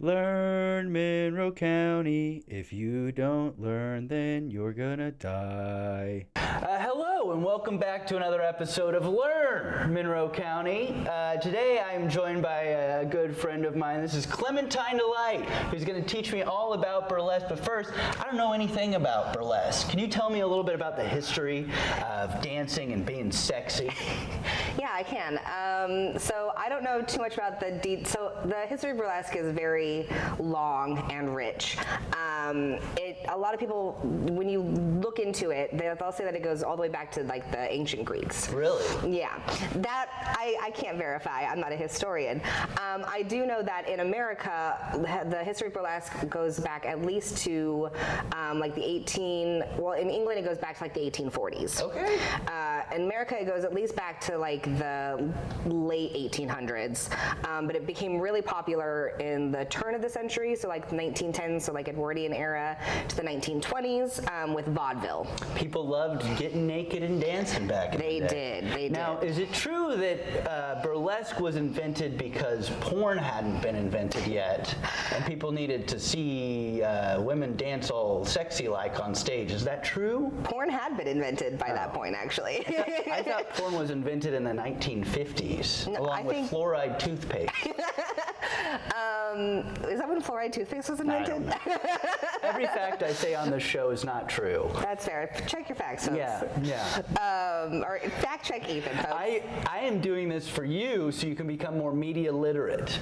Learn Monroe County. If you don't learn, then you're gonna die. Hello and welcome back to another episode of Learn Monroe County. Today I'm joined by a good friend of mine. This is Clementine Delight, who's going to teach me all about burlesque. But first, I don't know anything about burlesque. Can you tell me a little bit about the history of dancing and being sexy? Yeah, I can. So I don't know too much about so the history of burlesque is very long and rich. A lot of people, when you look into it, they'll say that it goes all the way back to like the ancient Greeks. Really? Yeah. That I can't verify. I'm not a historian. I do know that in America, the history of burlesque goes back at least to like the in England it goes back to like the 1840s. Okay. In America it goes at least back to like the late 1800s. But it became really popular in the turn of the century, so like the 1910s, so like Edwardian era to the 1920s with vaudeville. People loved getting naked and dancing back in the day. They did. Now, is it true that burlesque was invented because porn hadn't been invented yet, and people needed to see women dance all sexy-like on stage? Is that true? Porn had been invented by that point, actually. I thought porn was invented in the 1950s, along with fluoride toothpaste. Is that when fluoride toothpaste was invented? Every fact I say on this show is not true. That's fair. Check your facts, folks. Yeah. Or fact check Ethan, folks. I am doing this for you so you can become more media literate.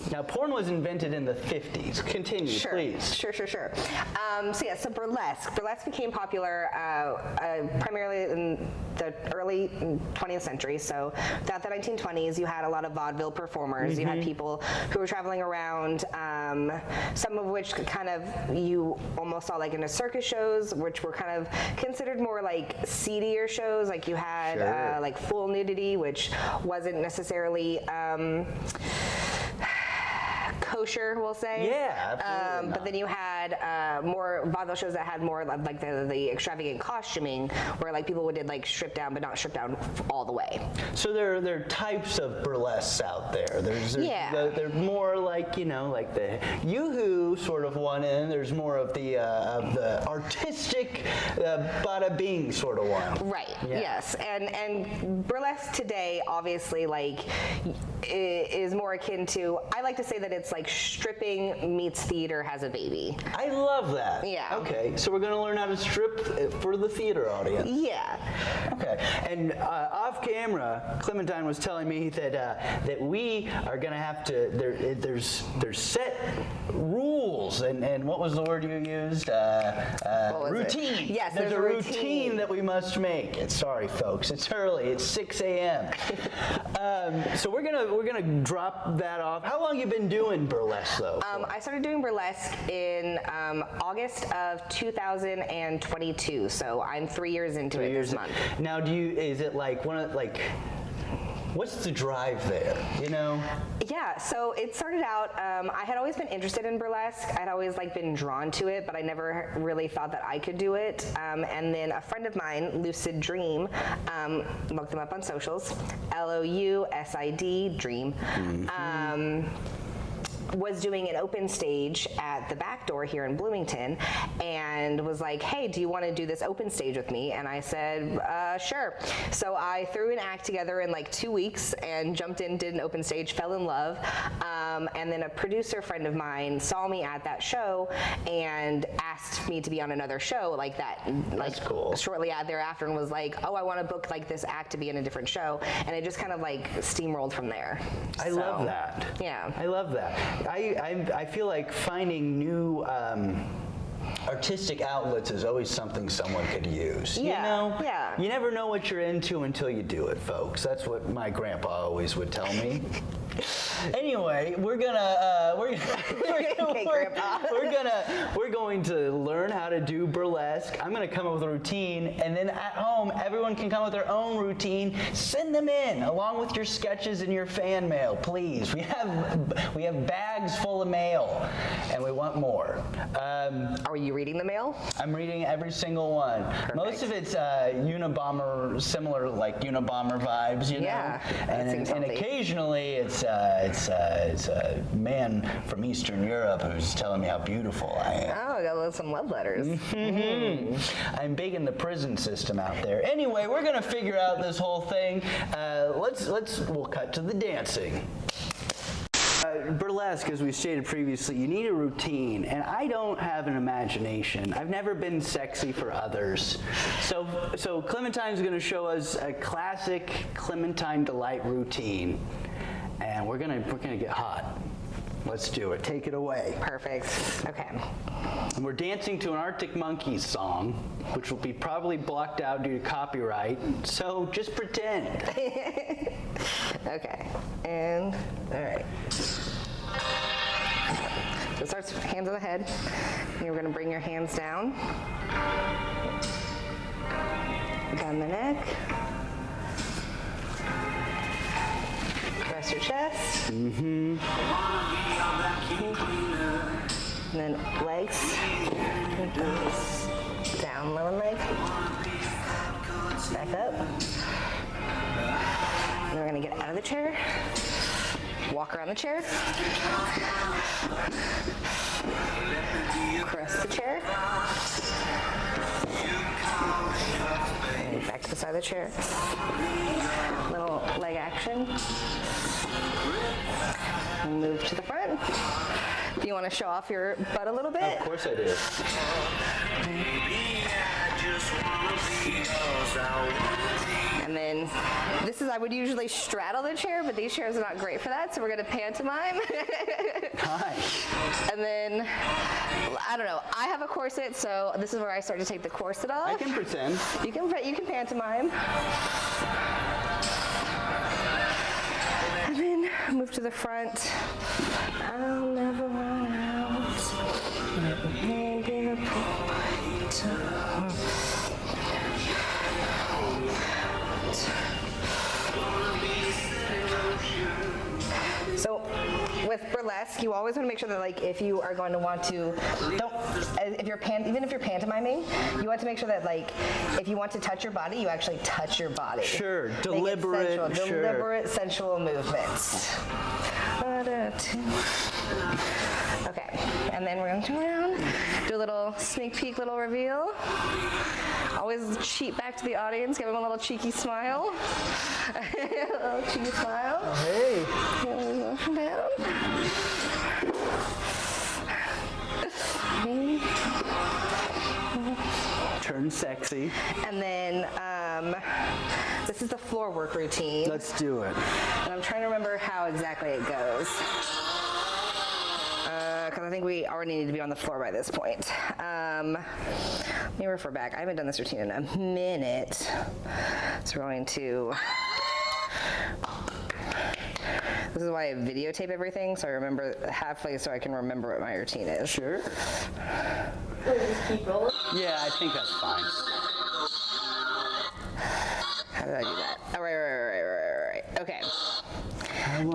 Now, porn was invented in the 50s. Continue, please. Sure. So burlesque. Burlesque became popular primarily in the early 20th century. So throughout the 1920s, you had a lot of vaudeville performers. Mm-hmm. You had people who were traveling around, some of which kind of you almost saw like in the circus shows, which were kind of considered more like seedier shows. Like you had like full nudity, which wasn't necessarily kosher, we'll say. Yeah, absolutely. But then you had more vaudeville shows that had more of like the extravagant costuming, where like people would like strip down, but not strip down all the way. So there are types of burlesques out there. They're more like, you know, like the yoo-hoo sort of one, and there's more of the artistic bada bing sort of one. Right. Yeah. Yes. And burlesque today, obviously, like is more akin to, I like to say that it's like stripping meets theater has a baby. I love that. Yeah. Okay, so we're going to learn how to strip for the theater audience. Yeah. Okay, and off camera, Clementine was telling me that we are going to have to, there's set rules, and what was the word you used? Routine. Yes, there's a routine that we must make. Sorry, folks, it's early. It's 6 a.m. So we're gonna drop that off. How long you been doing burlesque though? I started doing burlesque in August of 2022, so I'm 3 years into it this month. Now, is it like what's the drive there, you know? Yeah, so it started out, I had always been interested in burlesque. I'd always like been drawn to it, but I never really thought that I could do it. And then a friend of mine, Lucid Dream, looked them up on socials, LOUSID Dream. Mm-hmm. Was doing an open stage at the back door here in Bloomington and was like, hey, do you want to do this open stage with me? And I said, sure. So I threw an act together in like 2 weeks and jumped in, did an open stage, fell in love. And then a producer friend of mine saw me at that show and asked me to be on another show like that. That's cool. Shortly thereafter, and was like, oh, I want to book like this act to be in a different show. And it just kind of like steamrolled from there. I love that. Yeah. I love that. I feel like finding new artistic outlets is always something someone could use. Yeah, you know? Yeah. You never know what you're into until you do it, folks. That's what my grandpa always would tell me. Anyway, we're going to learn how to do burlesque. I'm going to come up with a routine, and then at home, everyone can come up with their own routine. Send them in along with your sketches and your fan mail, please. We have bags full of mail, and we want more. Are you reading the mail? I'm reading every single one. Perfect. Most of it's Unabomber, similar like Unabomber vibes, you know. Yeah, that seems and healthy. occasionally it's a man from Eastern Europe who's telling me how beautiful I am. Oh, I got some love letters. I'm big in the prison system out there. Anyway, we're gonna figure out this whole thing. We'll cut to the dancing. Burlesque, as we stated previously, you need a routine, and I don't have an imagination. I've never been sexy for others. So Clementine's going to show us a classic Clementine Delight routine, and we're gonna get hot. Let's do it. Take it away. Perfect. Okay. And we're dancing to an Arctic Monkeys song, which will be probably blocked out due to copyright, so just pretend. Okay. And, all right. So it starts hands on the head. You're going to bring your hands down the neck. Rest your chest. And then legs. Down, lower leg. Back up. And then we're going to get out of the chair. Walk around the chair. Cross the chair. And back to the side of the chair. Little leg action. And move to the front. Do you want to show off your butt a little bit? Of course I do. And then I would usually straddle the chair, but these chairs are not great for that, so we're going to pantomime. Nice. And then, I don't know, I have a corset, so this is where I start to take the corset off. I can pretend. You can pantomime. And then move to the front. I'll never run out. So with burlesque, you always want to make sure that, like, if you are going to want to, even if you're pantomiming, you want to make sure that, like, if you want to touch your body, you actually touch your body. Sure, Make it deliberate, sensual, sure. deliberate, sensual movements. Okay, and then we're going to turn around, do a little sneak peek, little reveal. Always cheat back to the audience, give them a little cheeky smile. A little cheeky smile. Oh, hey. Down. Turn sexy. And then this is the floor work routine. Let's do it. And I'm trying to remember how exactly it goes. Because I think we already need to be on the floor by this point. Let me refer back. I haven't done this routine in a minute. So we're going to... This is why I videotape everything, so I remember halfway so I can remember what my routine is. Sure. Just keep rolling. Yeah, I think that's fine. How did I do that? Oh, right. Okay.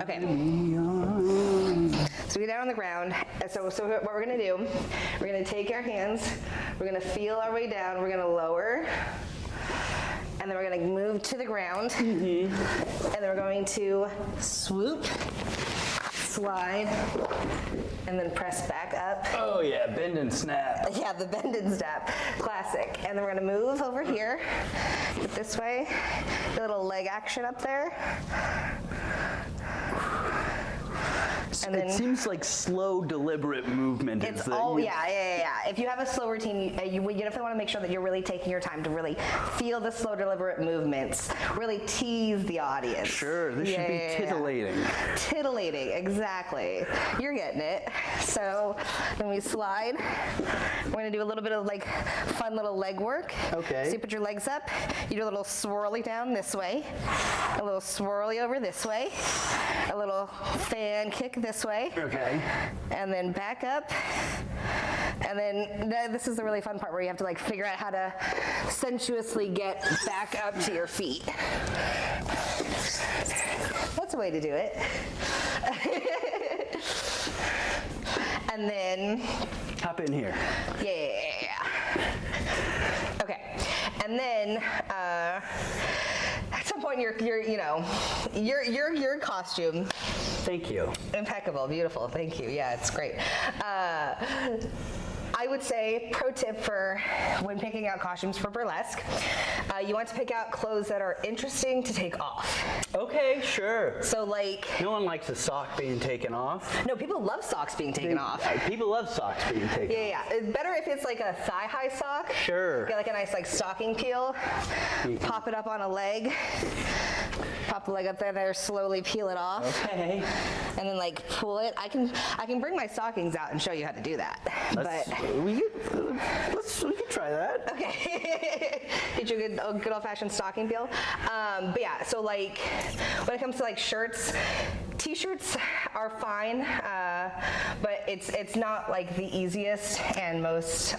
Okay. So we get down on the ground. So what we're going to do, we're going to take our hands, we're going to feel our way down, we're going to lower, and then we're going to move to the ground, and then we're going to swoop, slide, and then press back up. Oh yeah, bend and snap. Yeah, the bend and snap, classic. And then we're gonna move over here, get this way, a little leg action up there. And It then seems like slow, deliberate movement. it's all, yeah. If you have a slow routine, you definitely want to make sure that you're really taking your time to really feel the slow, deliberate movements, really tease the audience. Sure, this should be titillating. Titillating, exactly. You're getting it. So when we slide, we're going to do a little bit of like fun little leg work. Okay. So you put your legs up, you do a little swirly down this way, a little swirly over this way, a little fan kick this way. Okay. And then back up. And then this is the really fun part where you have to like figure out how to sensuously get back up to your feet. That's a way to do it. And then, hop in here. yeah. Okay, and then at some point your costume. Thank you. Impeccable, beautiful. Thank you. Yeah, it's great. I would say, pro tip for when picking out costumes for burlesque, you want to pick out clothes that are interesting to take off. Okay, sure. So like, No one likes a sock being taken off. no, people love socks being taken off. People love socks being taken off. Yeah. It's better if it's like a thigh-high sock. Sure. Get like a nice like stocking peel, pop it up on a leg, pop the leg up there, slowly peel it off. Okay. And then like pull it. I can bring my stockings out and show you how to do that. We could try that. Okay. Get you a good old-fashioned stocking peel. But yeah, so like when it comes to like shirts, t-shirts are fine, but it's not like the easiest and most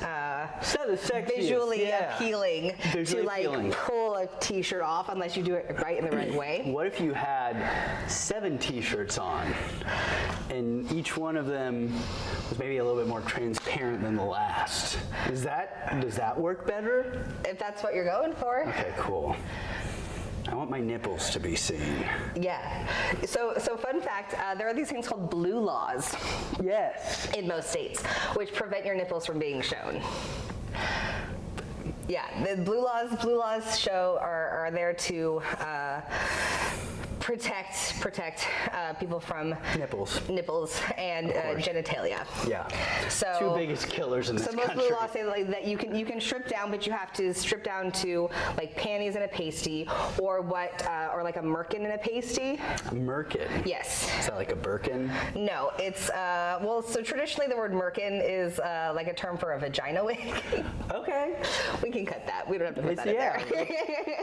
visually appealing to like pull a t-shirt off unless you do it right in the right way. What if you had 7 t-shirts on and each one of them was maybe a little bit more transparent than the last? Does that work better? If that's what you're going for. Okay, cool. I want my nipples to be seen. Yeah. So fun fact, there are these things called blue laws. Yes. In most states, which prevent your nipples from being shown. Yeah, the blue laws are there to protect people from Nipples and genitalia. Yeah. So 2 biggest killers in this country. So most blue laws say like that you can strip down, but you have to strip down to like panties and a pasty, or or like a merkin and a pasty. A merkin? Yes. Is that like a Birkin? No, it's so traditionally the word merkin is like a term for a vagina wig. Okay. We can cut that. We don't have to put that in there.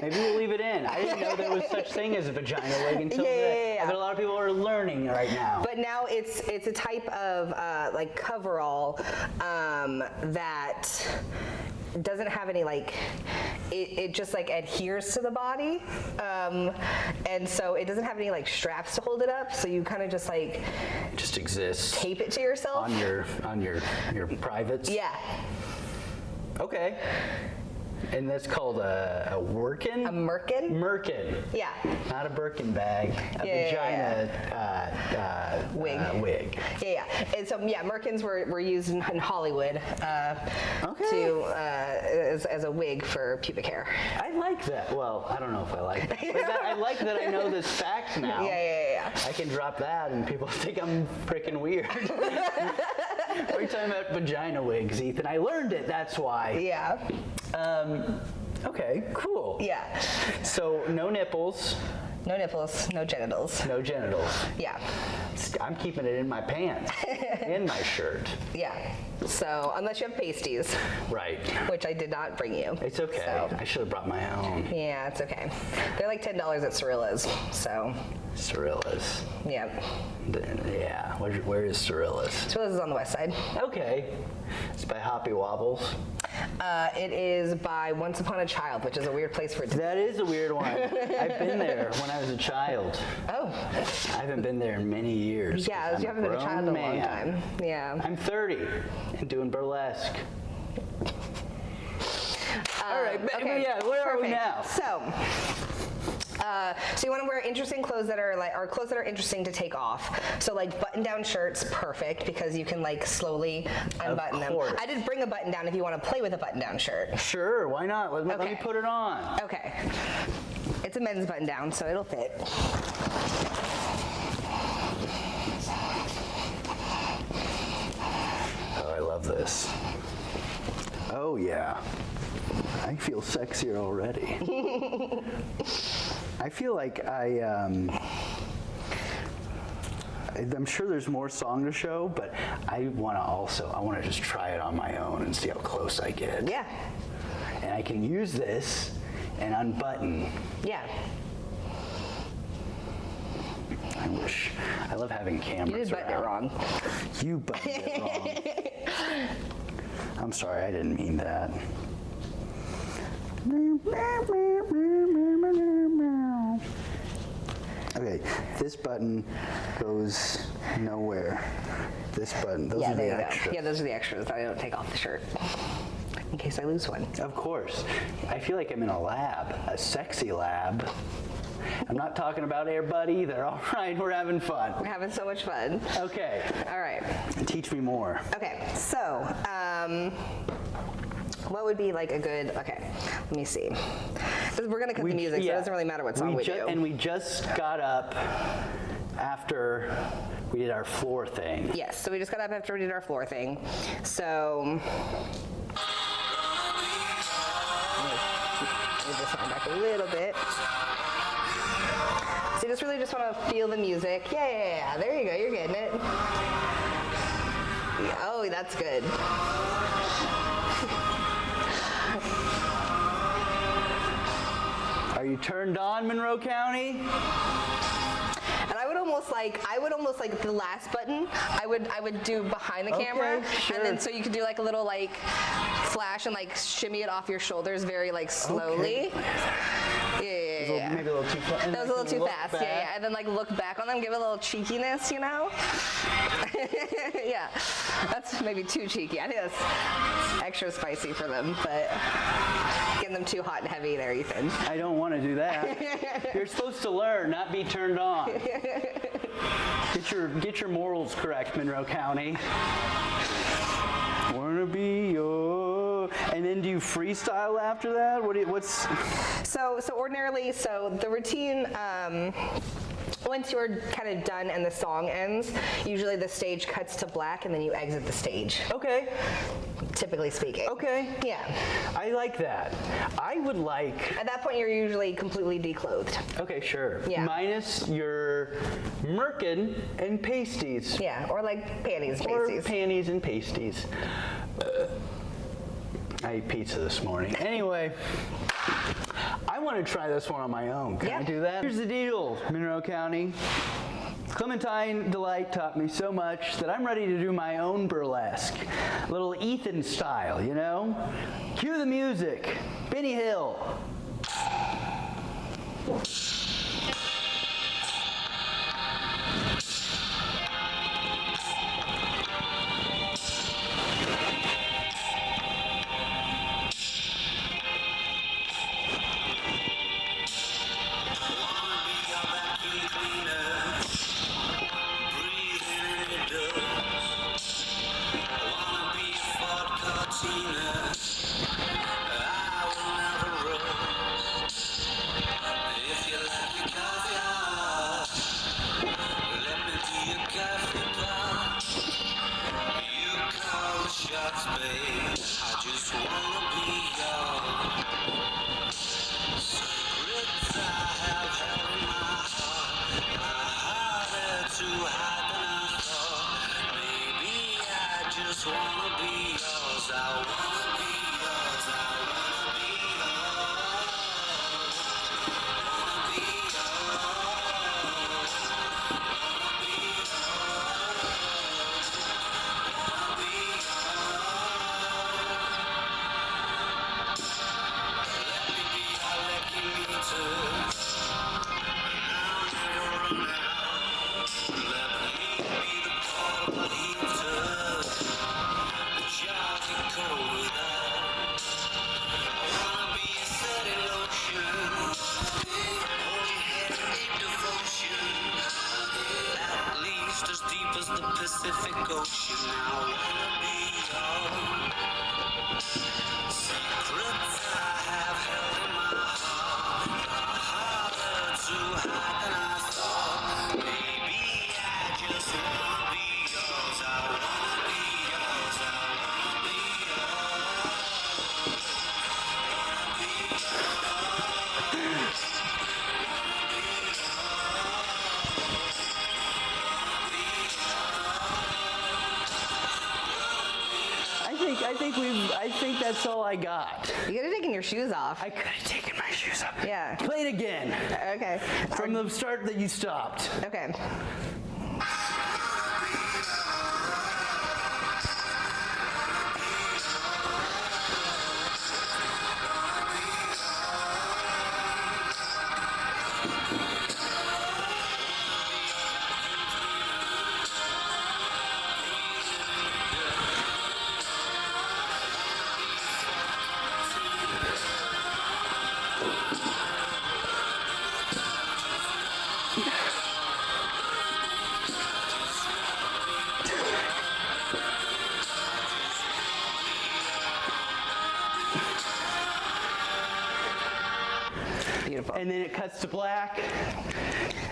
Maybe we'll leave it in. I didn't know there was such thing as a vagina wig until today. But a lot of people are learning right now. But now it's a type of like coverall that doesn't have any like it just like adheres to the body, and so it doesn't have any like straps to hold it up, so you kind of just like just exists, tape it to yourself on your privates. Yeah. Okay. And that's called a workin? A merkin? Merkin. Yeah. Not a Birkin bag. A vagina wig. Yeah. And so merkins were used in Hollywood as a wig for pubic hair. I like that. Well, I don't know if I like that. But I like that I know this fact now. Yeah. I can drop that and people think I'm freaking weird. What are you talking about vagina wigs, Ethan? I learned it, that's why. Yeah. Okay, cool. Yeah. So no nipples. No nipples, no genitals. No genitals. Yeah. I'm keeping it in my pants, in my shirt. Yeah. So unless you have pasties. Right. Which I did not bring you. It's okay. So. I should have brought my own. Yeah, it's okay. They're like $10 at Cirilla's, so. Cirilla's. Yeah. Yeah. Where is Cirilla's? Cirilla's is on the west side. Okay. It's by Hoppy Wobbles. It is by Once Upon a Child, which is a weird place for it to be. That is a weird one. I've been there when I was a child. Oh. I haven't been there in many years. Yeah, you haven't been a child in a long time. Yeah. I'm 30 and doing burlesque. All right, okay. Yeah, where are we now? So you want to wear interesting clothes that are clothes that are interesting to take off. So like button-down shirts, perfect, because you can like slowly unbutton them. I did bring a button down if you want to play with a button-down shirt. Sure, why not? Let me put it on. Okay. It's a men's button-down, so it'll fit. Oh, I love this. Oh yeah. I feel sexier already. I feel like I'm sure there's more song to show, but I want to just try it on my own and see how close I get. Yeah. And I can use this and unbutton. Yeah. I love having cameras. You did button it wrong. You buttoned it wrong. I'm sorry, I didn't mean that. Okay, this button goes nowhere. This button, those are the there you extras. go. Yeah, those are the extras that I don't take off the shirt in case I lose one. Of course. I feel like I'm in a lab, a sexy lab. I'm not talking about Air Bud either. All right, we're having fun. We're having so much fun. Okay. All right. Teach me more. Okay, so what would be like a good, okay, let me see. We're going to cut the music, so it doesn't really matter what song we do. And we just got up after we did our floor thing. Yes, so we just got up after we did our floor thing. So, move this song back a little bit. So you just really just want to feel the music. Yeah, there you go, you're getting it. Oh, that's good. Are you turned on, Monroe County? And I would almost like the last button, I would do behind the camera. Sure. And then so you could do like a little like flash and like shimmy it off your shoulders very like slowly. Okay. Yeah. Maybe a little too fast. That was a little too fast, yeah. And then like look back on them, give it a little cheekiness, you know? Yeah, that's maybe too cheeky. I think that's extra spicy for them, but getting them too hot and heavy there, Ethan. I don't want to do that. You're supposed to learn, not be turned on. Get your morals correct, Monroe County. Wanna be your... And then do you freestyle after that? What's... So ordinarily, the routine, once you're kind of done and the song ends, usually the stage cuts to black and then you exit the stage. Okay. Typically speaking. Okay. Yeah. I like that. I would like... At that point, you're usually completely declothed. Okay, sure. Yeah. Minus your merkin and pasties. Yeah, or like panties, Or pasties. panties and pasties. I ate pizza this morning. Anyway, I want to try this one on my own. Can I do that? Here's the deal, Monroe County. Clementine Delight taught me so much that I'm ready to do my own burlesque. Little Ethan style, you know? Cue the music. Benny Hill. I think that's all I got. You could have taken your shoes off. I could have taken my shoes off. Yeah. Play it again. Okay. From the start that you stopped. Okay. beautiful. And then it cuts to black,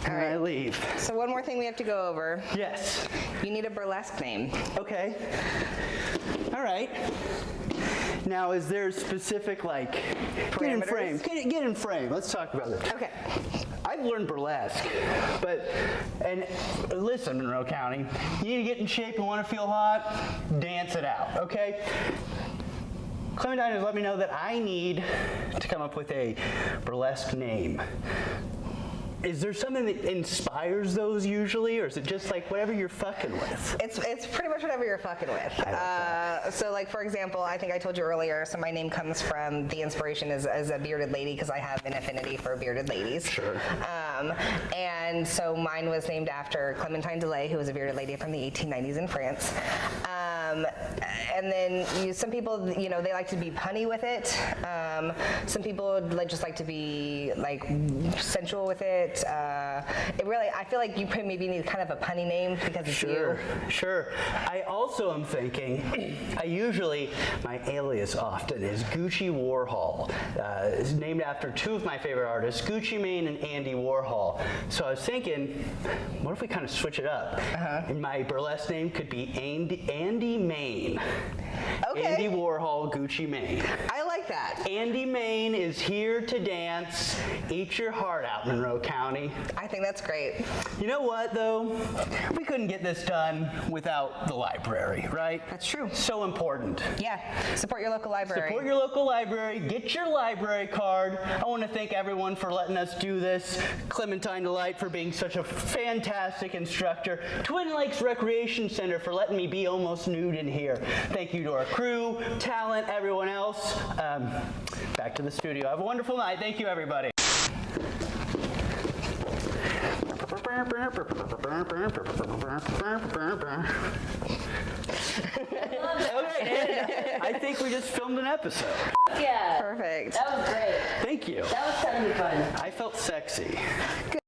and right. I leave. So one more thing we have to go over. Yes. You need a burlesque name. Okay. All right. Now, is there specific, like, get in frame. Parameters? Get in frame. Let's talk about this. Okay. I've learned burlesque, and listen, Monroe County, you need to get in shape and want to feel hot, dance it out, okay? Clementine has let me know that I need to come up with a burlesque name. Is there something that inspires those usually, or is it just like whatever you're fucking with? It's pretty much whatever you're fucking with. So like, for example, I think I told you earlier, so my name comes from, the inspiration is as a bearded lady because I have an affinity for bearded ladies. Sure. And so mine was named after Clementine Delay, who was a bearded lady from the 1890s in France. And then some people, you know, they like to be punny with it. Some people just like to be like sensual with it. It really, I feel like you maybe need kind of a punny name because it's you. Sure. I also am thinking, my alias often is Gucci Warhol. It's named after two of my favorite artists, Gucci Mane and Andy Warhol. So I was thinking, what if we kind of switch it up? And my burlesque name could be Andy Mane. Okay. Andy Warhol, Gucci Mane. I like that. Andy Mane is here to dance. Eat your heart out, Monroe County. I think that's great. You know what, though? We couldn't get this done without the library, right? That's true. So important. Yeah. Support your local library. Support your local library. Get your library card. I want to thank everyone for letting us do this. Clementine Delight for being such a fantastic instructor. Twin Lakes Recreation Center for letting me be almost nude in here. Thank you to our crew, talent, everyone else. Back to the studio. Have a wonderful night. Thank you, everybody. Okay, I think we just filmed an episode. Yeah. Perfect. That was great. Thank you. That was kind of fun. I felt sexy. Good.